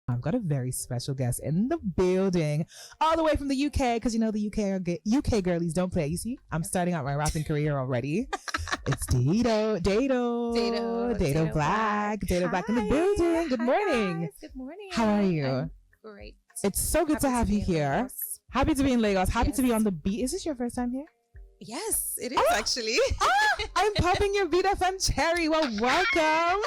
I've got a very special guest in the building, all the way from the UK, because you know the UK girlies don't play. You see, I'm starting out my rapping career already. It's Deto Black, Deto Black in the building. Good morning. Guys. Good morning. How are you? I'm great. It's so good to have you here. Happy to be in Lagos. Happy to be on the beat. Is this your first time here? Yes, it is actually. I'm popping your Beat FM cherry. Well, welcome.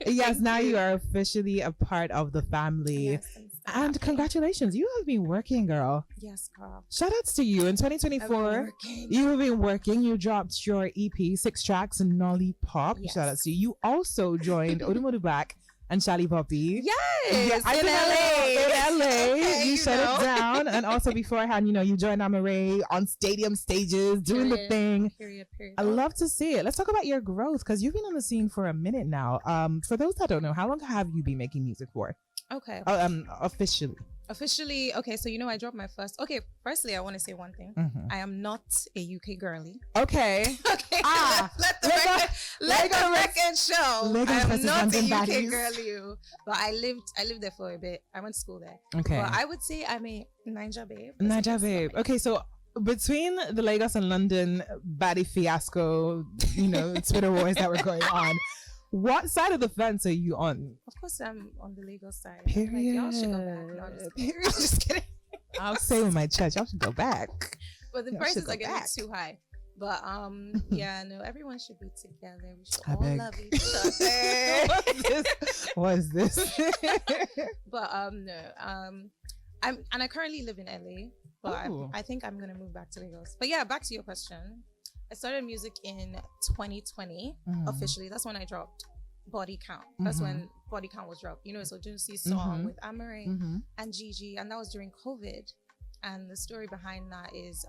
Yes, now you are officially a part of the family. Yes, and congratulations. You have been working, girl. Yes, girl. Shout outs to you. In 2024, you have been working. You dropped your EP, 6 tracks, and Nollypop. Yes. Shout outs to you. You also joined Deto Black and Shally Poppy. Yes, I in did LA. In LA. Okay, you shut it down. And also beforehand, you joined Amaray on stadium stages, doing the thing. Period. I love to see it. Let's talk about your growth, because you've been on the scene for a minute now. For those that don't know, how long have you been making music for? Okay. Officially. Okay, so I dropped my first. Okay, firstly, I want to say one thing. I am not a UK girly. Okay. Okay. Let the record show. I am not a UK girly, but I lived there for a bit. I went to school there. Okay. But I would say I'm a Niger babe. Okay, so between the Lagos and London baddie fiasco, Twitter wars that were going on, what side of the fence are you on? Of course, I'm on the Lagos side. Period. Like, y'all should go back. No, I'm just kidding. I'll say with my chest, y'all should go back. But the prices are getting too high. But yeah, no, everyone should be together. We should all love each other. What is this? But no, I currently live in LA, but I think I'm gonna move back to Lagos. But yeah, back to your question. I started music in 2020 officially. That's when I dropped Body Count. That's when Body Count was dropped. So Juicy's song with Amaray and Gigi, and that was during COVID. And the story behind that is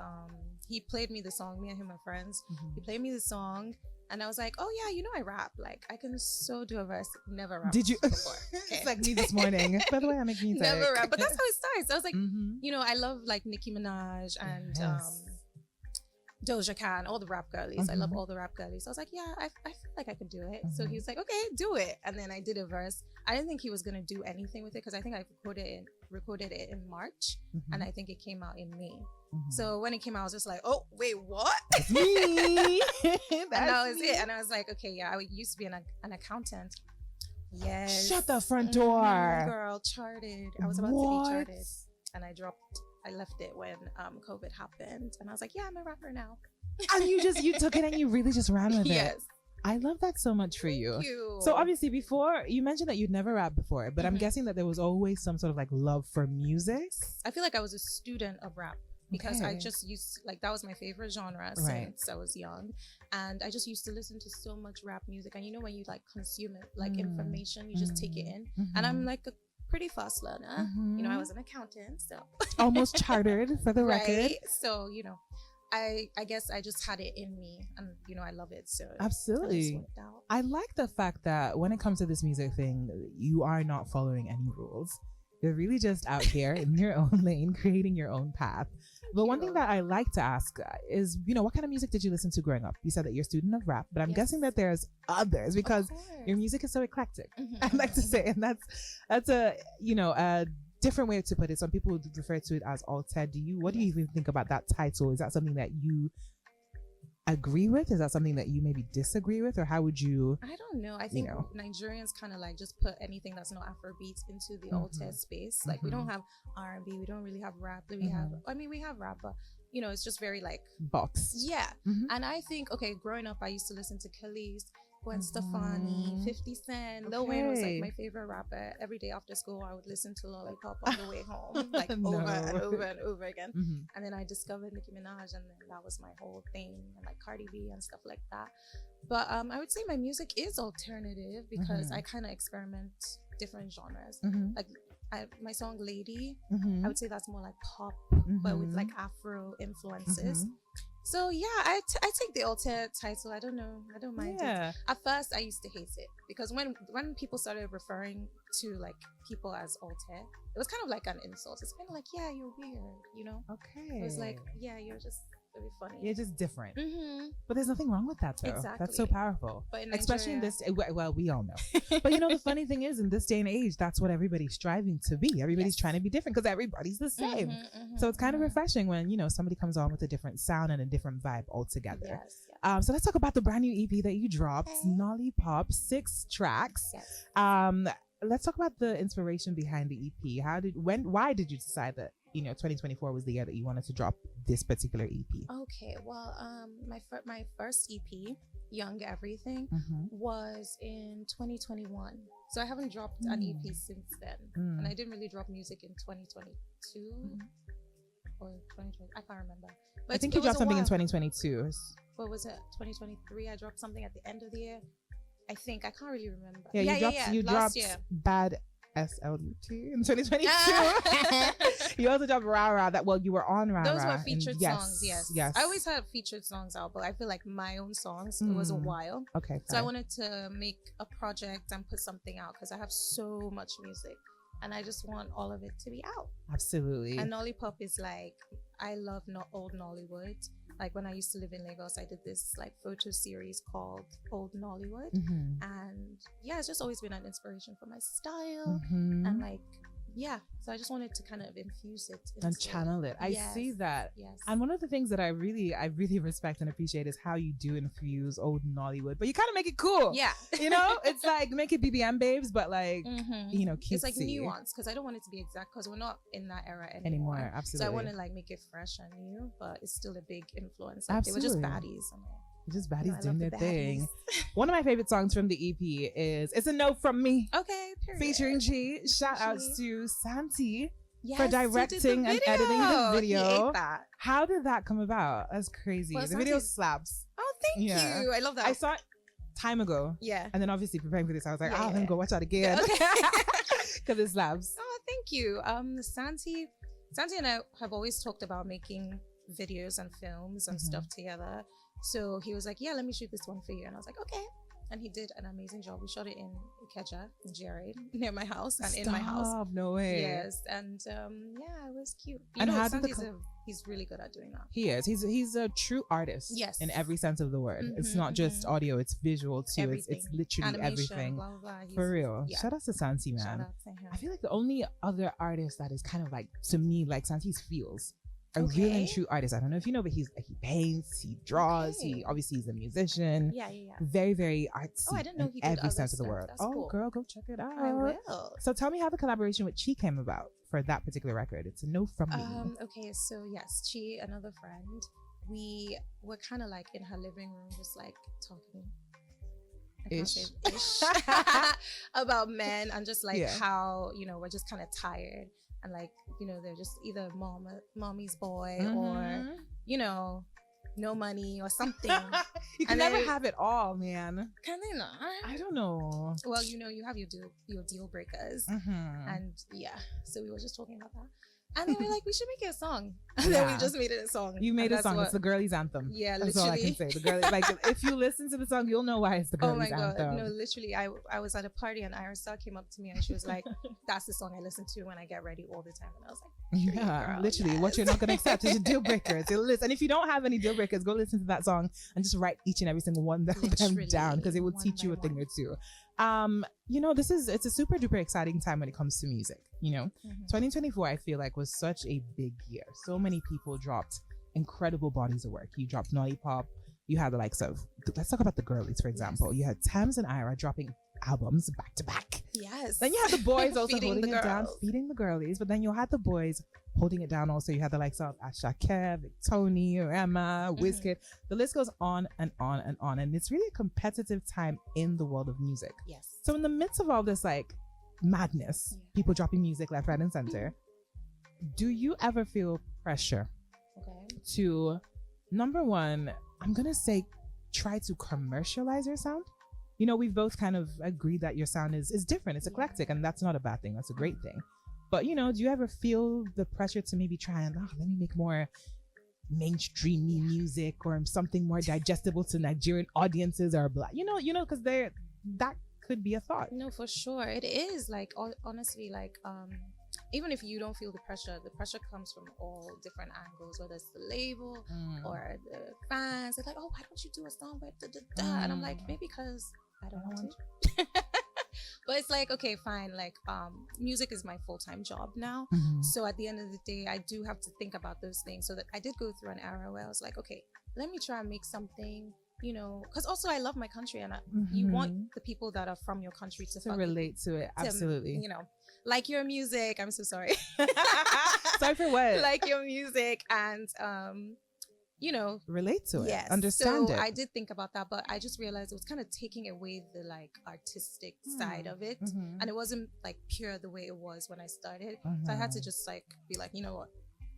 he played me the song. Me and him are friends. He played me the song, and I was like, oh yeah, I rap. Like I can so do a verse. Never rap. Did you? Before. Okay. It's like me this morning. By the way, I make music. Never rap, but that's how it starts. I was like, I love like Nicki Minaj and Doja Cat, all the rap girlies. I love all the rap girlies. So I was like, yeah, I feel like I could do it. So he was like, okay, do it. And then I did a verse. I didn't think he was gonna do anything with it, because I think I recorded it in March, and I think it came out in May. So when it came out, I was just like, oh wait, what? That's me. And that was it. And I was like, okay, yeah, I used to be an accountant. Yes. Shut the front door. Girl, charted. I was about to be charted, and I left it when COVID happened, and I was like, yeah, I'm a rapper now. And you took it and you really just ran with it. Yes. I love that so much for you. Thank you. So obviously before, you mentioned that you'd never rapped before, but I'm guessing that there was always some sort of like love for music. I feel like I was a student of rap, because I just that was my favorite genre since I was young. And I just used to listen to so much rap music. And when you like consume it, like information, you just take it in. And I'm like a pretty fast learner. I was an accountant, so almost chartered for the record. So I guess I just had it in me, and I love it. So absolutely, I like the fact that when it comes to this music thing, you are not following any rules. You're really just out here in your own lane, creating your own path. But one thing that I like to ask is, what kind of music did you listen to growing up? You said that you're a student of rap, but I'm guessing that there's others, because your music is so eclectic. I like to say, and that's a a different way to put it. Some people would refer to it as Alté. What do you even think about that title? Is that something that you agree with? Is that something that you maybe disagree with, or how would you? I don't know. I think Nigerians kind of like just put anything that's not Afrobeats into the Alté space. Like we don't have R&B, we don't really have rap. We have rap, but it's just very like box. Yeah. And I think growing up, I used to listen to Khalees, Gwen Stefani, 50 Cent. Lil Wayne was like my favorite rapper. Every day after school, I would listen to Lollipop on the way home, like over and over and over again. And then I discovered Nicki Minaj, and then that was my whole thing, and like Cardi B and stuff like that. But I would say my music is alternative, because I kind of experiment different genres. Like my song Lady, I would say that's more like pop, but with like Afro influences. So yeah, I take the Alté title. I don't know. I don't mind it. At first, I used to hate it, because when people started referring to like people as Alté, it was kind of like an insult. It's kind of like, yeah, you're weird, Okay. It was like, yeah, you're just It'd be funny. You're just different. Mm-hmm. But there's nothing wrong with that, though. Exactly. That's so powerful. But in especially in Nigeria, this, well, we all know. But the funny thing is, in this day and age, that's what everybody's striving to be. Everybody's trying to be different because everybody's the same. So it's kind of refreshing when, somebody comes on with a different sound and a different vibe altogether. Yes. So let's talk about the brand new EP that you dropped, Nollypop, 6 tracks. Yes. Let's talk about the inspiration behind the EP. Why did you decide that 2024 was the year that you wanted to drop this particular EP? Okay, well, my first EP, Young Everything, was in 2021. So I haven't dropped an EP since then, and I didn't really drop music in 2022 or 2020. I can't remember. But I think you dropped something in 2022. What was it? 2023. I dropped something at the end of the year. I think I can't really remember. You dropped Bad SLT in 2022. You also dropped Rara. You were on Rara. Those were featured songs. Yes. I always had featured songs out, but I feel like my own songs. It was a while. Okay. So I wanted to make a project and put something out because I have so much music, and I just want all of it to be out. Absolutely. And Nollypop is like, I love old Nollywood. Like when I used to live in Lagos, I did this like photo series called Old Nollywood. And it's just always been an inspiration for my style. And so I just wanted to kind of infuse it and channel it. I see that. Yes. And one of the things that I really respect and appreciate is how you do infuse old Nollywood, but you kind of make it cool. Yeah. It's like make it BBM babes, but like, cutesy. It's like nuance because I don't want it to be exact because we're not in that era anymore. Absolutely. So I want to like make it fresh and new, but it's still a big influence. Like, they were just baddies. Just baddies doing their thing. One of my favorite songs from the EP is "It's a No From Me." Okay, period. Featuring G. Shout outs to Santi yes, for directing and editing the video. He ate that. How did that come about? That's crazy. Well, the video slaps. Oh, thank you. I love that. I saw it time ago. Yeah. And then obviously preparing for this, I was like, let me go watch that again. Because it slaps. Oh, thank you. Santi and I have always talked about making videos and films and stuff together. So he was like, let me shoot this one for you. And I was like, okay. And he did an amazing job. We shot it in Ikeja, in GRA, near my house and in my house. No way. Yes. And it was cute. He's really good at doing that. He is. He's a true artist. Yes. In every sense of the word. It's not just audio, it's visual too. Everything. It's literally animation, everything. Blah, blah, blah. For real. Yeah. Shout out to Santi, man. Shout out to him. I feel like the only other artist that is kind of like, to me, like Santi's feels. A real and true artist. I don't know if you know, but he paints, he draws, he obviously is a musician. Yeah. Very, very artsy. Oh, I didn't know he did every other sense of the stuff. word. That's cool. Girl, go check it out. I will. So tell me how the collaboration with Chi came about for that particular record. It's a No From Me. Okay, so yes, Chi, another friend, we were kind of like in her living room, just like talking. Ish. About men and just like how, we're just kind of tired. And like, they're just either mommy's boy or, no money or something. You can never have it all, man. Can they not? I don't know. Well, you have your deal breakers. And so we were just talking about that. And then we're like, we should make it a song. And then we just made it a song. You made a song. It's the girlies anthem. Yeah, that's literally. All I can say. The girlies, like, if you listen to the song, you'll know why it's the girlies anthem. Oh my God. No, literally. I was at a party and Iris Star came up to me and she was like, that's the song I listen to when I get ready all the time. And I was like, girl, literally. What you're not going to accept is your deal breakers. And if you don't have any deal breakers, go listen to that song and just write each and every single one of them down because it will teach you a thing or two. It's a super duper exciting time when it comes to music. 2024 I feel like was such a big year. So many people dropped incredible bodies of work. You dropped Nollypop. You had the likes of, let's talk about the girlies, for example. You had Tams and Ira dropping albums back to back. Yes. Then you had the boys also holding it down, feeding the girlies. But then you had the boys holding it down also. You had the likes of Ashake, Tony, Emma, Wizkid. The list goes on and on and on. And it's really a competitive time in the world of music. Yes. So in the midst of all this like madness, people dropping music left, right, and center, do you ever feel pressure to, number one, I'm going to say, try to commercialize your sound? We've both kind of agreed that your sound is different. It's eclectic, and that's not a bad thing. That's a great thing. But, do you ever feel the pressure to maybe try and, let me make more mainstreamy music or something more digestible to Nigerian audiences or blah, because that could be a thought. No, for sure. It is like, honestly, like, even if you don't feel the pressure comes from all different angles, whether it's the label or the fans. They're like, oh, why don't you do a song with and I'm like, maybe because I don't want to. But it's like, okay, fine. Like, music is my full-time job now. So at the end of the day, I do have to think about those things. So that I did go through an era where I was like, okay, let me try and make something, you know, because also I love my country, and you want the people that are from your country to relate to it. Absolutely. You know, like your music. I'm so sorry. Sorry for what? Like your music and, you know, relate to it. Yes. Understand so it. I did think about that, but I just realized it was kind of taking away the like artistic side of it, and it wasn't like pure the way it was when I started. So I had to just like be like, you know what,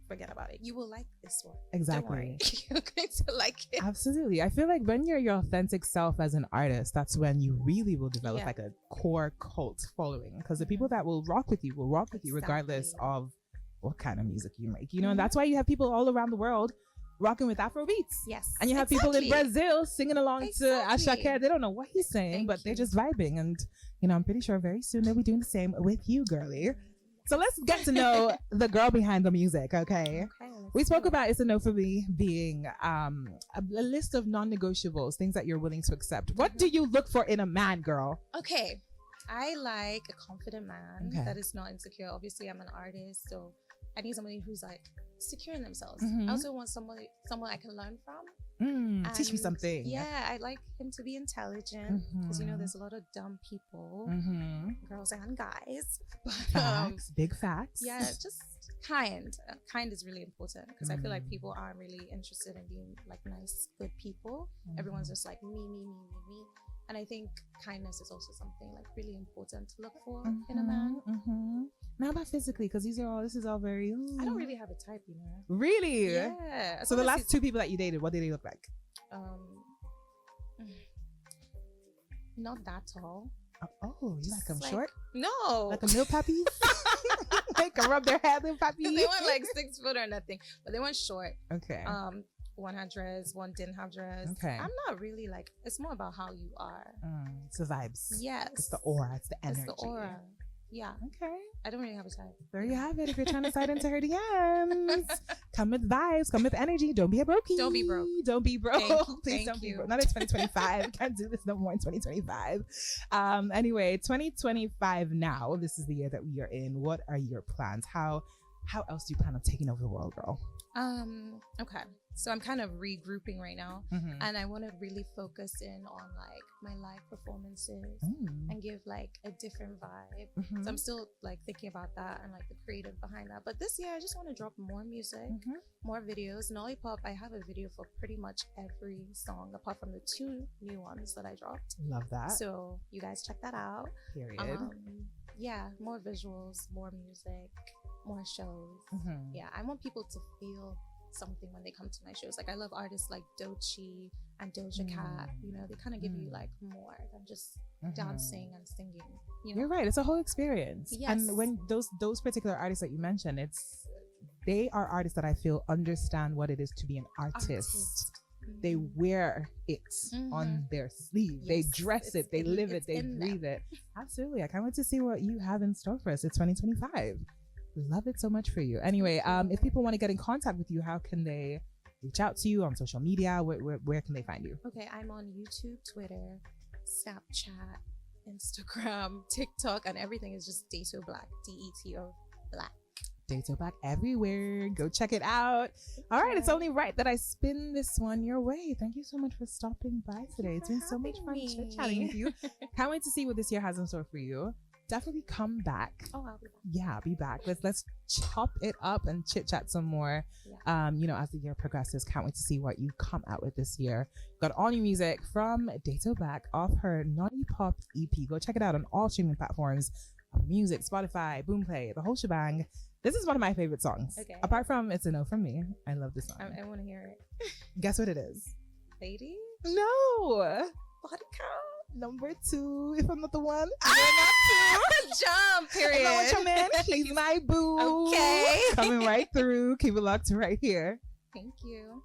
forget about it. You will like this one. Exactly. You're going to like it. Absolutely. I feel like when you're your authentic self as an artist, that's when you really will develop like a core cult following, because the people that will rock with you will rock with you regardless of what kind of music you make, you know. And that's why you have people all around the world rocking with Afro beats. Yes. And you have people in Brazil singing along to Ashake. They don't know what he's saying, but they're just vibing. And, you know, I'm pretty sure very soon they'll be doing the same with you, girly. So let's get to know the girl behind the music, okay? We spoke about It's a No For Me being a list of non-negotiables, things that you're willing to accept. What do you look for in a man, girl? Okay. I like a confident man that is not insecure. Obviously, I'm an artist, so I need somebody who's like secure in themselves. I also want someone I can learn from. Teach me something. Yeah, I like him to be intelligent, because you know there's a lot of dumb people, girls and guys. But, facts, big facts. Yeah, just kind. Kind is really important, because I feel like people aren't really interested in being like nice, good people. Everyone's just like me. And I think kindness is also something like really important to look for in a man. Now about physically, because this is all very. I don't really have a type, you know. Really? Yeah. So the last two people that you dated, what did they look like? Not that tall. Oh, you like them short? No. Like a milk puppy? They can rub their head in puppy. They weren't like 6 foot or nothing, but they weren't short. Okay. One had dress, one didn't have dress. Okay. I'm not really like, it's more about how you are. It's the vibes. Yes. It's the aura. It's the energy. It's the aura. Yeah. Okay. I don't really have a type. There you have it. If you're trying to slide into her DMs, come with vibes, come with energy. Don't be a brokey. Don't be broke. Don't be broke. Please Thank don't you. be broke. Not in 2025. Can't do this no more in 2025. Anyway, 2025 now. This is the year that we are in. What are your plans? How else do you plan on taking over the world, girl? Okay. So I'm kind of regrouping right now, and I want to really focus in on like my live performances and give like a different vibe. So I'm still like thinking about that and like the creative behind that. But this year I just want to drop more music, more videos. Nollypop, I have a video for pretty much every song apart from the 2 new ones that I dropped. Love that. So you guys check that out. Period. Yeah, more visuals, more music, more shows. Yeah, I want people to feel something when they come to my shows. Like I love artists like Doechii and Doja Cat. You know, they kind of give you like more than just dancing and singing. You know? You're right. It's a whole experience. Yes. And when those particular artists that you mentioned, they are artists that I feel understand what it is to be an artist. They wear it on their sleeve. Yes. They dress it. They live it. They breathe it. Absolutely. I can't wait to see what you have in store for us. It's 2025. Love it so much for you. Anyway, if people want to get in contact with you, how can they reach out to you on social media? Where can they find you? Okay, I'm on YouTube, Twitter, Snapchat, Instagram, TikTok, and everything is just Deto Black, Deto Black. Deto Black everywhere. Go check it out. All right, it's only right that I spin this one your way. Thank you so much for stopping by today. It's been so much fun chit-chatting with you. Can't wait to see what this year has in store for you. Definitely come back. Oh, I'll be back. Yeah, be back. Let's chop it up and chit chat some more. Yeah. You know, as the year progresses. Can't wait to see what you come out with this year. Got all new music from Deto Black off her Nollypop EP. Go check it out on all streaming platforms. Music, Spotify, Boomplay, the whole shebang. This is one of my favorite songs. Okay. Apart from It's a No From Me. I love this song. I want to hear it. Guess what it is? Lady? No. Body count. Number 2, if I'm not the one. Jump, period. If I want your man, he's my boo. Okay. Coming right through. Keep it locked right here. Thank you.